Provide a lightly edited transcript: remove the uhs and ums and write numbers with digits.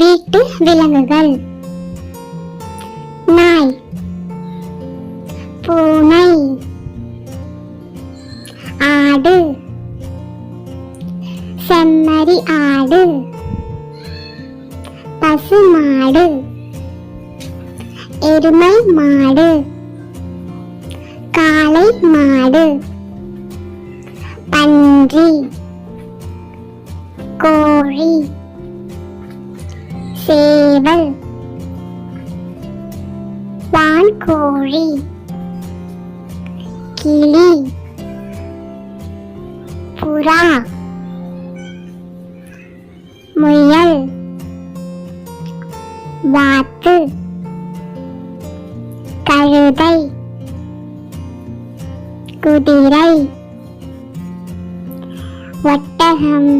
வீட்டு விலங்குகள்: நாய், பூனை, ஆடு, செம்மறி ஆடு, பசுமாடு, எருமை மாடு, காளை மாடு, பன்றி, கோழி, சேவல், வான்கோழி, கிளி, புறா, முயல், வாத்து, கழுதை, குதிரை, ஒட்டகம்,